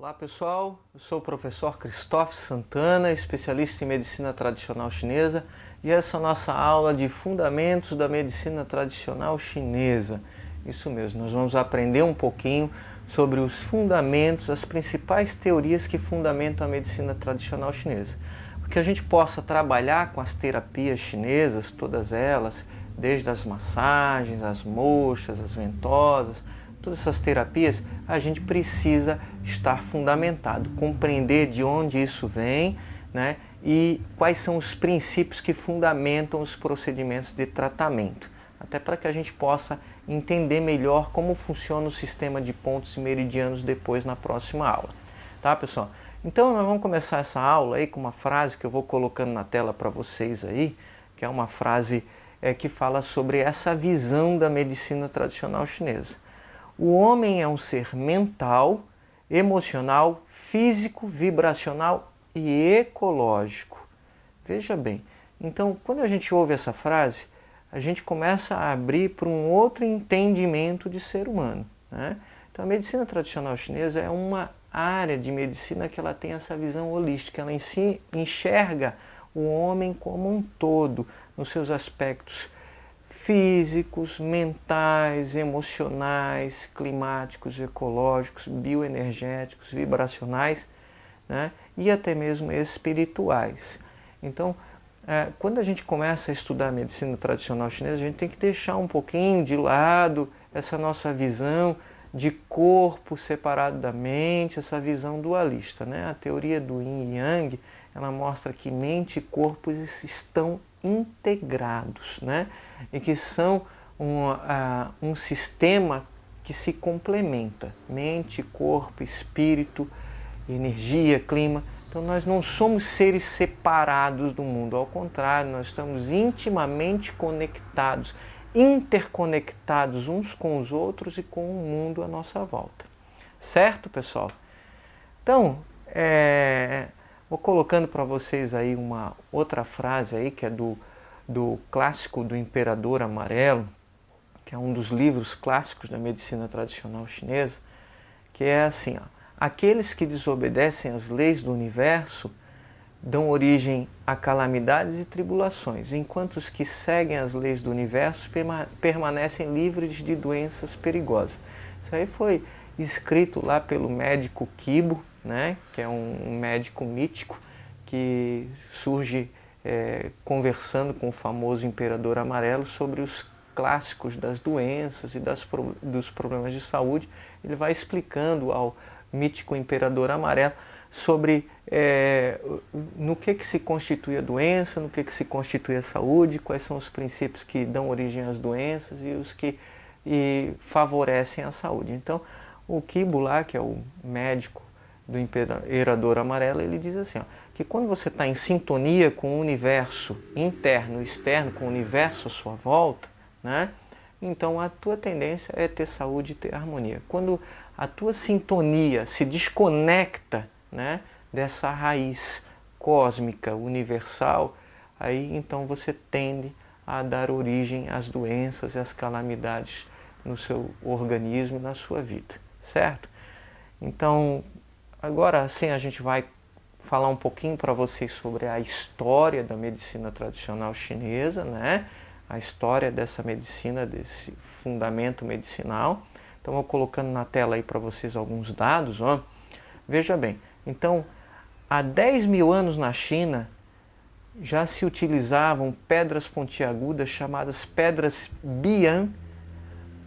Olá pessoal, eu sou o professor Cristóvão Santana, especialista em medicina tradicional chinesa, e essa é a nossa aula de fundamentos da medicina tradicional chinesa. Isso mesmo, nós vamos aprender um pouquinho sobre os fundamentos, as principais teorias que fundamentam a medicina tradicional chinesa. Para que a gente possa trabalhar com as terapias chinesas, todas elas, desde as massagens, as mochas, as ventosas, todas essas terapias, a gente precisa estar fundamentado, compreender de onde isso vem, né, e quais são os princípios que fundamentam os procedimentos de tratamento, até para que a gente possa entender melhor como funciona o sistema de pontos e meridianos depois na próxima aula. Tá, pessoal? Então nós vamos começar essa aula aí com uma frase que eu vou colocando na tela para vocês aí, que é uma frase que fala sobre essa visão da medicina tradicional chinesa. O homem é um ser mental, emocional, físico, vibracional e ecológico. Veja bem, então quando a gente ouve essa frase, a gente começa a abrir para um outro entendimento de ser humano, né? Então a medicina tradicional chinesa é uma área de medicina que ela tem essa visão holística, ela enxerga o homem como um todo, nos seus aspectos físicos, mentais, emocionais, climáticos, ecológicos, bioenergéticos, vibracionais, né? E até mesmo espirituais. Então, quando a gente começa a estudar a medicina tradicional chinesa, a gente tem que deixar um pouquinho de lado essa nossa visão de corpo separado da mente, essa visão dualista, né? A teoria do Yin e Yang, ela mostra que mente e corpo estão integrados, né? E que são um sistema que se complementa, mente, corpo, espírito, energia, clima. Então nós não somos seres separados do mundo, ao contrário, nós estamos intimamente conectados, interconectados uns com os outros e com o mundo à nossa volta. Certo, pessoal? Então, vou colocando para vocês aí uma outra frase aí, que é do clássico do Imperador Amarelo, que é um dos livros clássicos da medicina tradicional chinesa, que é assim, ó: aqueles que desobedecem às leis do universo dão origem a calamidades e tribulações, enquanto os que seguem as leis do universo permanecem livres de doenças perigosas. Isso aí foi escrito lá pelo médico Qibo, né, que é um médico mítico que surge conversando com o famoso Imperador Amarelo sobre os clássicos das doenças e dos problemas de saúde. Ele vai explicando ao mítico Imperador Amarelo sobre no que se constitui a doença, no que se constitui a saúde, quais são os princípios que dão origem às doenças e os que favorecem a saúde. Então, o Qibo lá, que é o médico do Imperador Amarelo, ele diz assim, ó, que quando você está em sintonia com o universo interno e externo, com o universo à sua volta, né, então a tua tendência é ter saúde e ter harmonia. Quando a tua sintonia se desconecta, né, dessa raiz cósmica, universal, aí então você tende a dar origem às doenças e às calamidades no seu organismo e na sua vida, certo? Então, agora sim a gente vai falar um pouquinho para vocês sobre a história da medicina tradicional chinesa, né? A história dessa medicina, desse fundamento medicinal. Então, eu vou colocando na tela aí para vocês alguns dados, ó. Veja bem, então, há 10 mil anos na China já se utilizavam pedras pontiagudas chamadas pedras Bian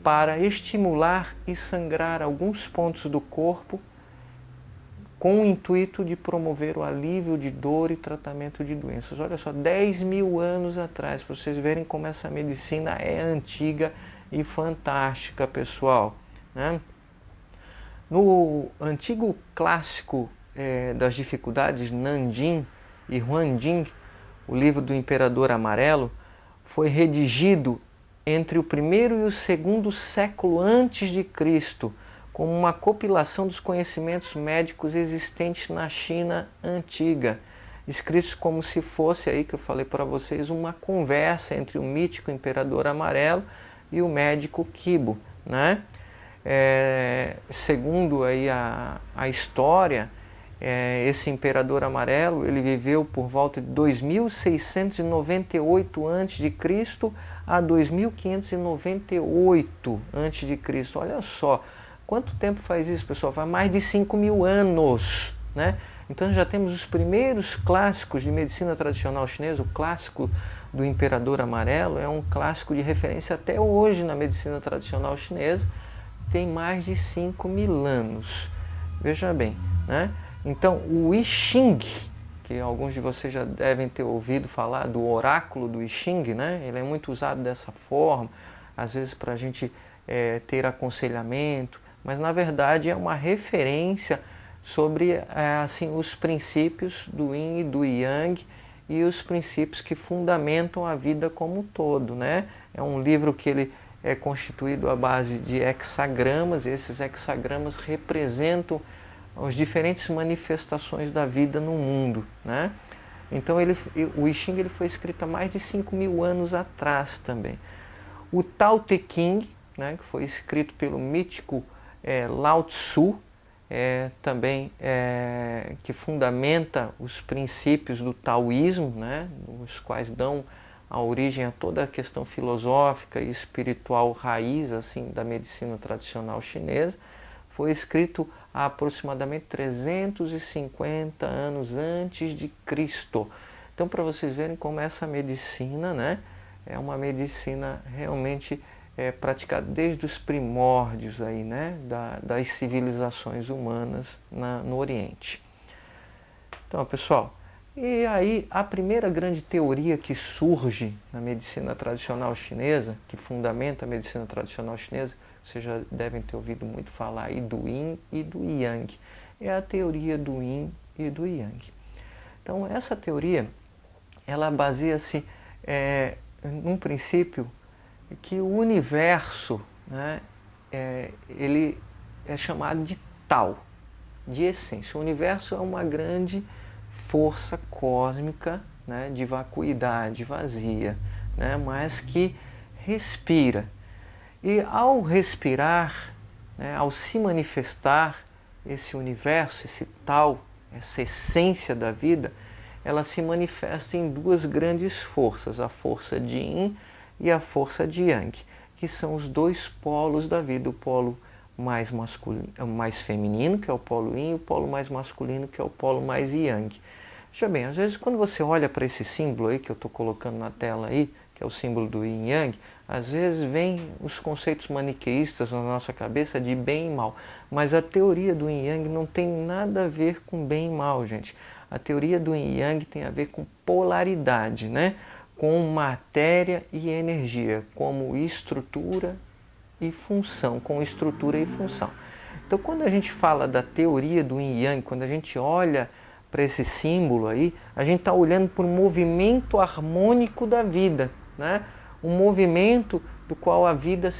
para estimular e sangrar alguns pontos do corpo com o intuito de promover o alívio de dor e tratamento de doenças. Olha só, 10 mil anos atrás, para vocês verem como essa medicina é antiga e fantástica, pessoal, né? No antigo clássico das dificuldades, Nanjing e Huanjing, o livro do Imperador Amarelo, foi redigido entre o primeiro e o segundo século antes de Cristo, como uma compilação dos conhecimentos médicos existentes na China antiga, escritos como se fosse, aí que eu falei para vocês, uma conversa entre o mítico Imperador Amarelo e o médico Qibo, né? segundo aí a história, esse imperador amarelo, ele viveu por volta de 2698 a.C. a 2598 a.C. Olha só, quanto tempo faz isso, pessoal? Faz mais de 5.000 anos, né? Então já temos os primeiros clássicos de medicina tradicional chinesa. O clássico do Imperador Amarelo é um clássico de referência até hoje na medicina tradicional chinesa, tem mais de 5.000 anos. Veja bem, né? Então o I Ching, que alguns de vocês já devem ter ouvido falar do oráculo do I Ching, né? Ele é muito usado dessa forma, às vezes para a gente ter aconselhamento, mas na verdade é uma referência sobre assim, os princípios do Yin e do Yang e os princípios que fundamentam a vida como um todo, né? É um livro que ele é constituído à base de hexagramas, e esses hexagramas representam as diferentes manifestações da vida no mundo, né? Então o I Ching ele foi escrito há mais de 5.000 anos atrás também. O Tao Te Ching, né, que foi escrito pelo mítico Lao Tzu, também que fundamenta os princípios do taoísmo, né, os quais dão a origem a toda a questão filosófica e espiritual raiz assim, da medicina tradicional chinesa, foi escrito há aproximadamente 350 anos antes de Cristo. Então, para vocês verem como essa medicina, né, é uma medicina realmente praticada desde os primórdios aí, né, das civilizações humanas no Oriente. Então, pessoal, e aí a primeira grande teoria que surge na medicina tradicional chinesa, que fundamenta a medicina tradicional chinesa, vocês já devem ter ouvido muito falar aí do Yin e do Yang, é a teoria do Yin e do Yang. Então, essa teoria, ela baseia-se num princípio que o universo, né, ele é chamado de Tao, de essência. O universo é uma grande força cósmica, né, de vacuidade vazia, né, mas que respira. E ao respirar, né, ao se manifestar, esse universo, esse Tao, essa essência da vida, ela se manifesta em duas grandes forças, a força de Yin e a força de Yang, que são os dois polos da vida, o polo mais masculino, mais feminino, que é o polo Yin, e o polo mais masculino, que é o polo mais Yang. Veja bem, às vezes quando você olha para esse símbolo aí que eu estou colocando na tela aí, que é o símbolo do Yin Yang, às vezes vem os conceitos maniqueístas na nossa cabeça de bem e mal, mas a teoria do Yin Yang não tem nada a ver com bem e mal, gente. A teoria do Yin Yang tem a ver com polaridade, né? Com matéria e energia, como estrutura e função, com estrutura e função. Então, quando a gente fala da teoria do Yin Yang, quando a gente olha para esse símbolo aí, a gente está olhando para um movimento harmônico da vida, né? Um movimento do qual a vida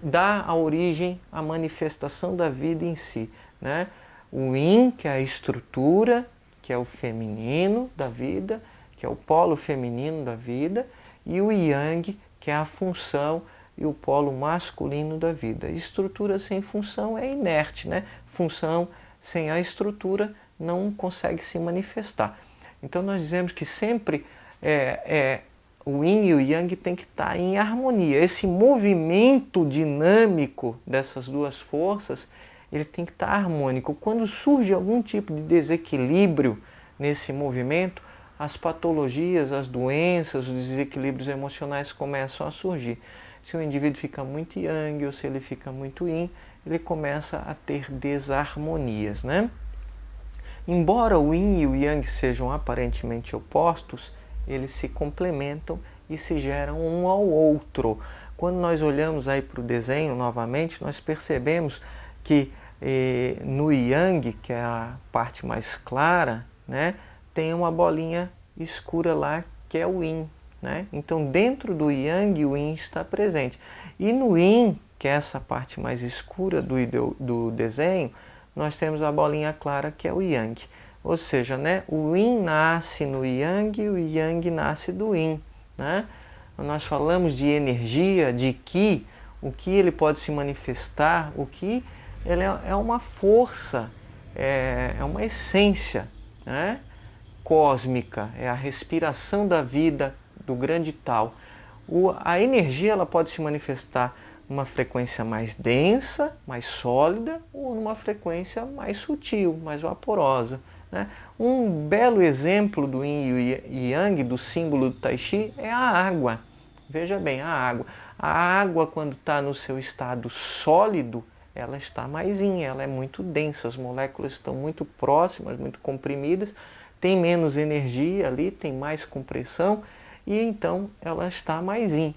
dá a origem à manifestação da vida em si, né? O Yin, que é a estrutura, que é o feminino da vida, que é o polo feminino da vida, e o Yang, que é a função e o polo masculino da vida. Estrutura sem função é inerte, né? Função sem a estrutura não consegue se manifestar. Então nós dizemos que sempre o Yin e o Yang tem que estar em harmonia. Esse movimento dinâmico dessas duas forças, ele tem que estar harmônico. Quando surge algum tipo de desequilíbrio nesse movimento, as patologias, as doenças, os desequilíbrios emocionais começam a surgir. Se o indivíduo fica muito Yang ou se ele fica muito Yin, ele começa a ter desarmonias, né? Embora o Yin e o Yang sejam aparentemente opostos, eles se complementam e se geram um ao outro. Quando nós olhamos aí para o desenho novamente, nós percebemos que no Yang, que é a parte mais clara, né, tem uma bolinha escura lá que é o Yin, né? Então dentro do Yang o Yin está presente. E no Yin, que é essa parte mais escura do desenho, nós temos a bolinha clara que é o Yang. Ou seja, né, o Yin nasce no Yang e o Yang nasce do Yin, né? Nós falamos de energia, de Qi, o que ele pode se manifestar, o que ele é uma força, é uma essência, né, cósmica, é a respiração da vida do grande tal. A energia ela pode se manifestar numa frequência mais densa, mais sólida, ou numa frequência mais sutil, mais vaporosa, né? Um belo exemplo do Yin e Yang, do símbolo do Tai Chi, é a água. Veja bem, a água. A água, quando está no seu estado sólido, ela está mais yin, ela é muito densa, as moléculas estão muito próximas, muito comprimidas, tem menos energia ali, tem mais compressão, e então ela está mais yin.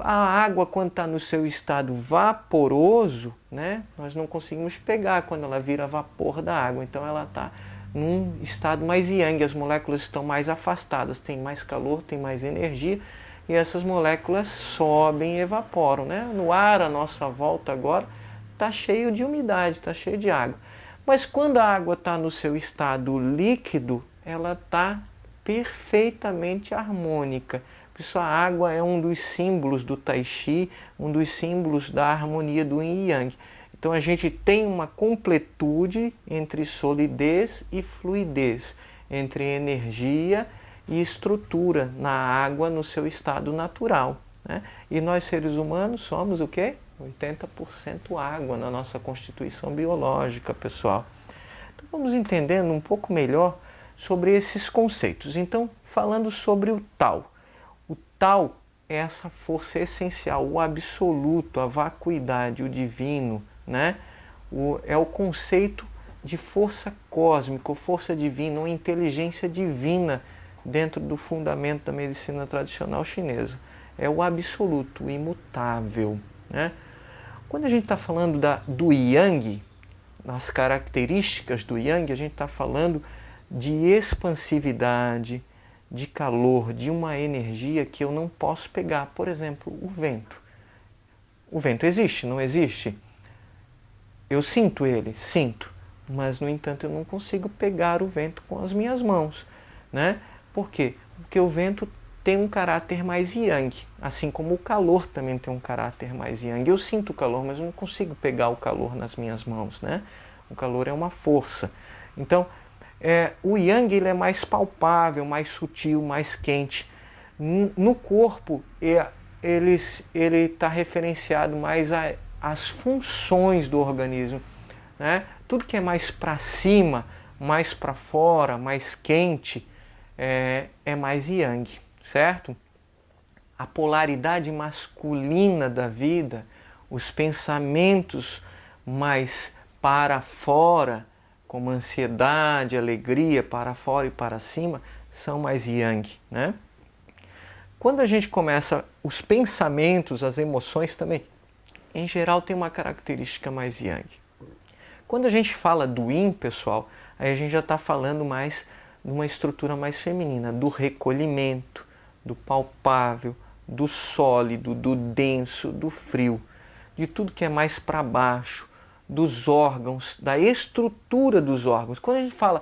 A água, quando está no seu estado vaporoso, né, nós não conseguimos pegar quando ela vira vapor da água, então ela está num estado mais yang, as moléculas estão mais afastadas, tem mais calor, tem mais energia, e essas moléculas sobem e evaporam, né? No ar, à nossa volta agora, está cheio de umidade, está cheio de água. Mas quando a água está no seu estado líquido, ela está perfeitamente harmônica. Por isso a água é um dos símbolos do Tai Chi, um dos símbolos da harmonia do Yin e Yang. Então a gente tem uma completude entre solidez e fluidez, entre energia e estrutura na água no seu estado natural, né? E nós seres humanos somos o quê? 80% água na nossa constituição biológica, pessoal. Então vamos entendendo um pouco melhor sobre esses conceitos. Então, falando sobre o Tao. O Tao é essa força essencial, o absoluto, a vacuidade, o divino, né? É o conceito de força cósmica, força divina, uma inteligência divina dentro do fundamento da medicina tradicional chinesa. É o absoluto, o imutável, né? Quando a gente está falando do Yang, nas características do Yang, a gente está falando de expansividade, de calor, de uma energia que eu não posso pegar. Por exemplo, o vento. O vento existe, não existe? Eu sinto ele, sinto, mas no entanto eu não consigo pegar o vento com as minhas mãos, né? Por quê? Porque o vento tem um caráter mais yang, assim como o calor também tem um caráter mais yang. Eu sinto o calor, mas eu não consigo pegar o calor nas minhas mãos, né? O calor é uma força. Então, o yang ele é mais palpável, mais sutil, mais quente. No corpo, ele está referenciado mais às funções do organismo, né? Tudo que é mais para cima, mais para fora, mais quente, é mais yang, certo? A polaridade masculina da vida, os pensamentos mais para fora, como ansiedade, alegria, para fora e para cima, são mais yang, né? Quando a gente começa, os pensamentos, as emoções também, em geral tem uma característica mais yang. Quando a gente fala do yin, pessoal, aí a gente já está falando mais de uma estrutura mais feminina, do recolhimento, do palpável, do sólido, do denso, do frio, de tudo que é mais para baixo, dos órgãos, da estrutura dos órgãos. Quando a gente fala,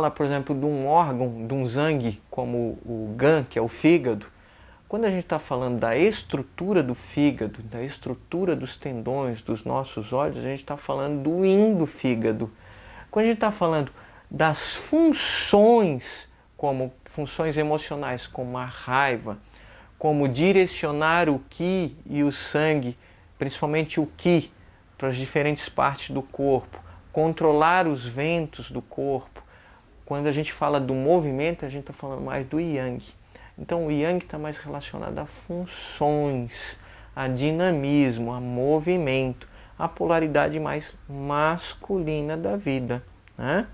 por exemplo, de um órgão, de um zangue, como o gan, que é o fígado, quando a gente está falando da estrutura do fígado, da estrutura dos tendões, dos nossos olhos, a gente está falando do yin do fígado. Quando a gente está falando das funções, como funções emocionais, como a raiva, como direcionar o qi e o sangue, principalmente o qi, para as diferentes partes do corpo, controlar os ventos do corpo. Quando a gente fala do movimento, a gente está falando mais do yang. Então o yang está mais relacionado a funções, a dinamismo, a movimento, a polaridade mais masculina da vida, né?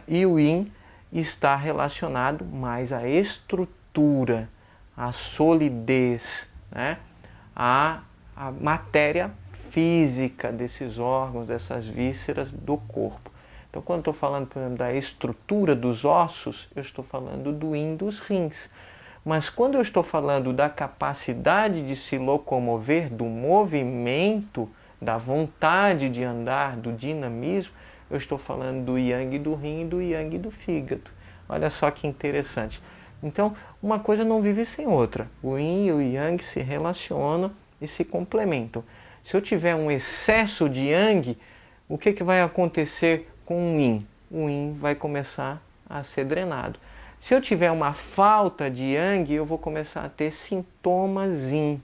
E o yin está relacionado mais à estrutura, à solidez, né? à matéria física desses órgãos, dessas vísceras do corpo. Então, quando estou falando, por exemplo, da estrutura dos ossos, eu estou falando do yin dos rins. Mas quando eu estou falando da capacidade de se locomover, do movimento, da vontade de andar, do dinamismo, eu estou falando do yang do rim e do yang do fígado. Olha só que interessante. Então, uma coisa não vive sem outra. O yin e o yang se relacionam e se complementam. Se eu tiver um excesso de Yang, o que vai acontecer com o Yin? O Yin vai começar a ser drenado. Se eu tiver uma falta de Yang, eu vou começar a ter sintomas Yin.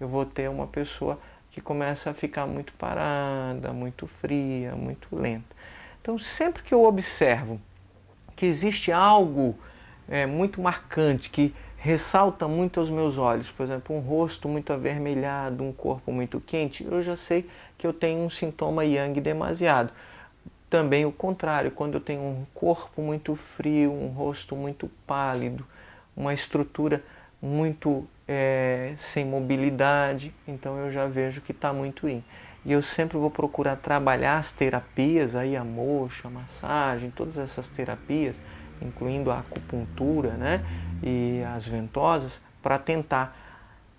Eu vou ter uma pessoa que começa a ficar muito parada, muito fria, muito lenta. Então, sempre que eu observo que existe algo muito marcante, que ressalta muito aos meus olhos, por exemplo, um rosto muito avermelhado, um corpo muito quente, eu já sei que eu tenho um sintoma Yang demasiado. Também o contrário, quando eu tenho um corpo muito frio, um rosto muito pálido, uma estrutura muito sem mobilidade, então eu já vejo que está muito Yin. E eu sempre vou procurar trabalhar as terapias, aí a moxa, a massagem, todas essas terapias, incluindo a acupuntura, né, e as ventosas, para tentar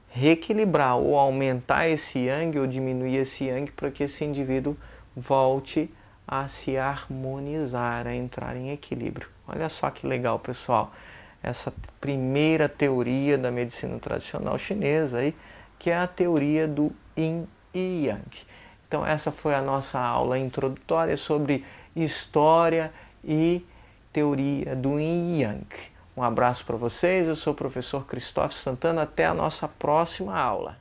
reequilibrar ou aumentar esse Yang ou diminuir esse Yang para que esse indivíduo volte a se harmonizar, a entrar em equilíbrio. Olha só que legal, pessoal, essa primeira teoria da medicina tradicional chinesa aí, que é a teoria do Yin e Yang. Então essa foi a nossa aula introdutória sobre história e teoria do Yin e Yang. Um abraço para vocês, eu sou o professor Cristóvão Santana, até a nossa próxima aula.